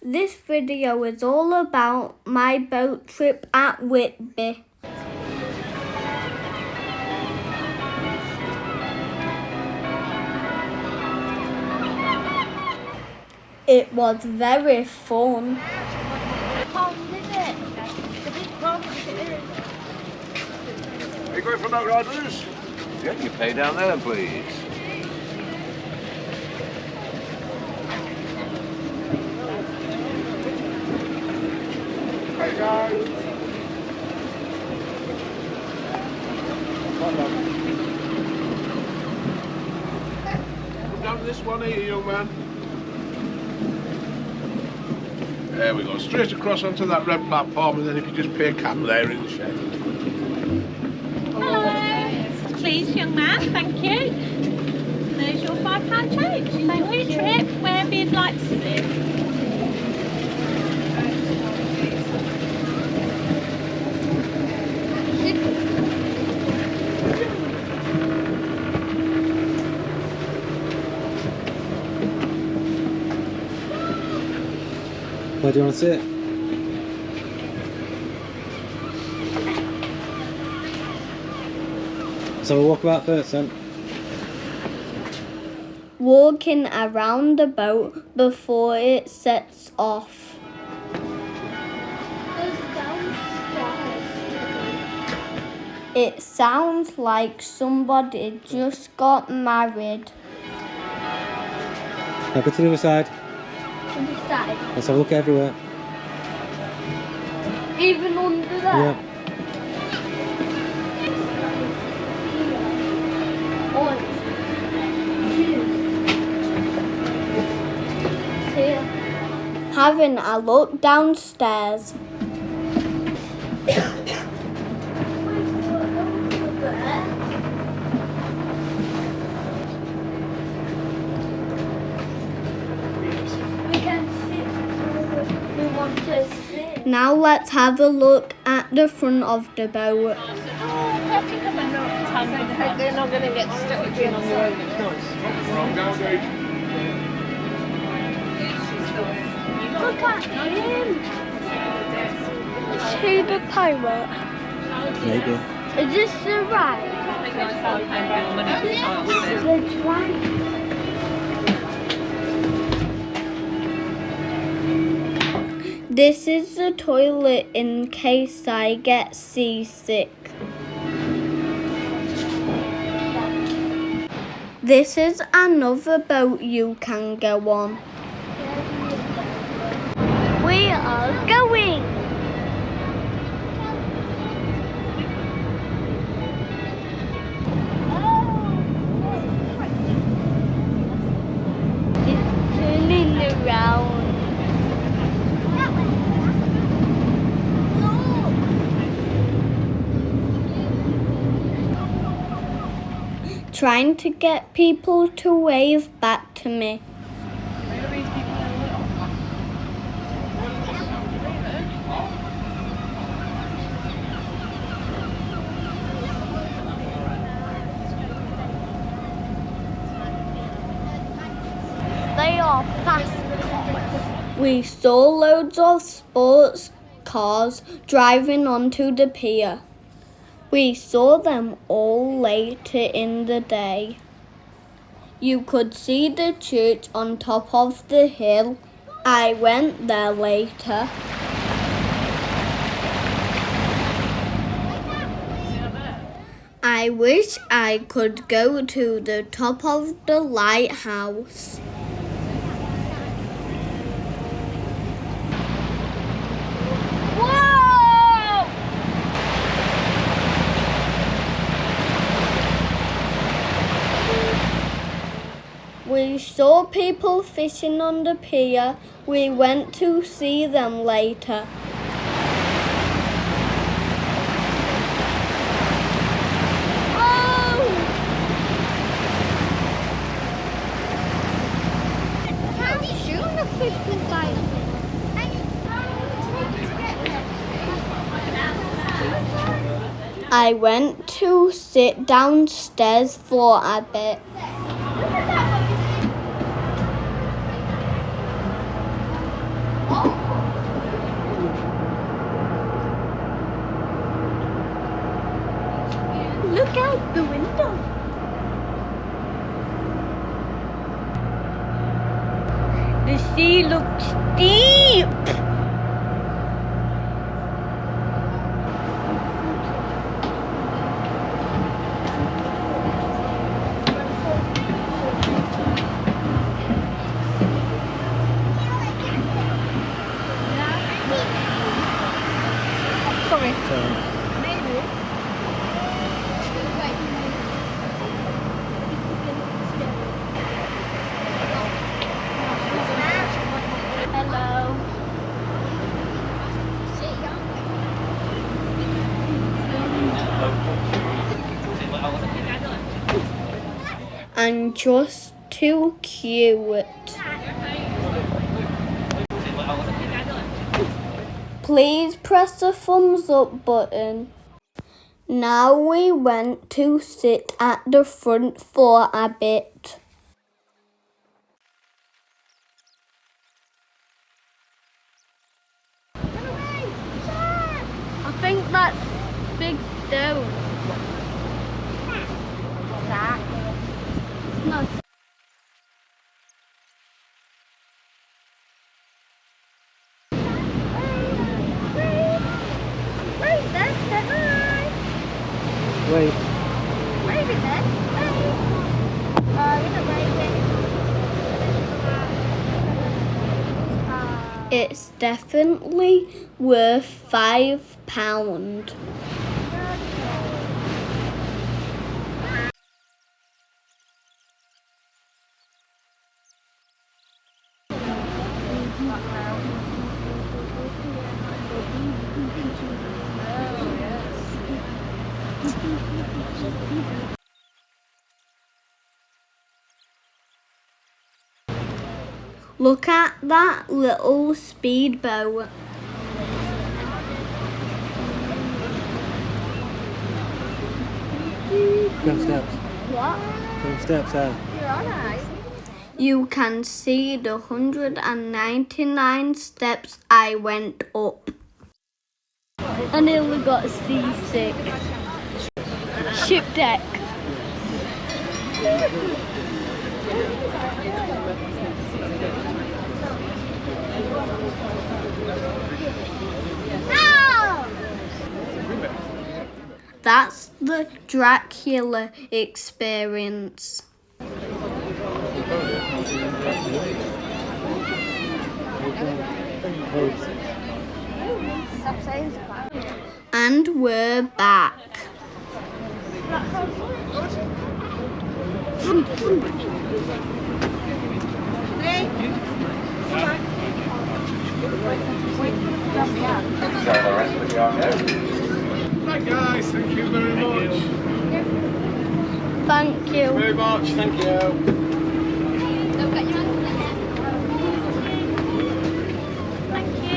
This video is all about my boat trip at Whitby. It was very fun. Are you going for boat riders? Yeah, you pay down there, please. Hey guys. Come down this one here, young man. There we go, straight across onto that red platform, and then if you just pay a cab there in the shed. Hello. Please, young man, thank you. There's your £5 change. Thank you. Trip, wherever you'd like to live. Where do you want to sit? So we'll walk about first then. Walking around the boat before it sets off. It sounds like somebody just got married. Now go to the other side. Side. Let's have a look everywhere. Even under there? Yeah. Having a look downstairs. Now let's have a look at the front of the boat. They're not going to get stuck being on the road. It's nice. Look at him! Is he the pirate? Maybe. Is this the ride? The ride. This is the toilet in case I get seasick. This is another boat you can go on. We are going. It's turning around. Trying to get people to wave back to me. They are fast. We saw loads of sports cars driving onto the pier. We saw them all later in the day. You could see the church on top of the hill. I went there later. I wish I could go to the top of the lighthouse. We saw people fishing on the pier. We went to see them later. Oh! How soon the fish can die? I went to sit downstairs for a bit. The sea looks deep. Sorry. Hello. And just too cute. Please press the thumbs up button. Now we went to sit at the front for a bit. I think that's big stone. That. No. Wait, that's the hi. Wait. Wave it then. We're not waving. It's definitely worth £5. Look at that little speedboat. Go steps. What? Go steps out. You're alright. You can see the 199 steps I went up. I nearly got seasick. Ship deck. That's the Dracula experience. And we're back. Right guys, thank you very much. Thank you. Very much, thank you.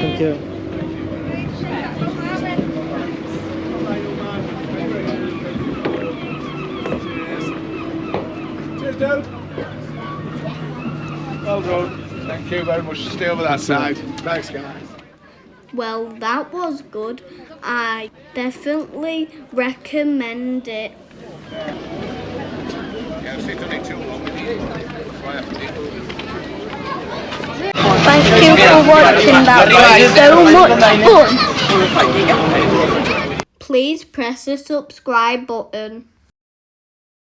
Thank you. Cheers, dude. Well done. Thank you very much. Stay over that side. Thanks, guys. Well, that was good. I definitely recommend it. Thank you for watching. That was so much fun. Please press the subscribe button.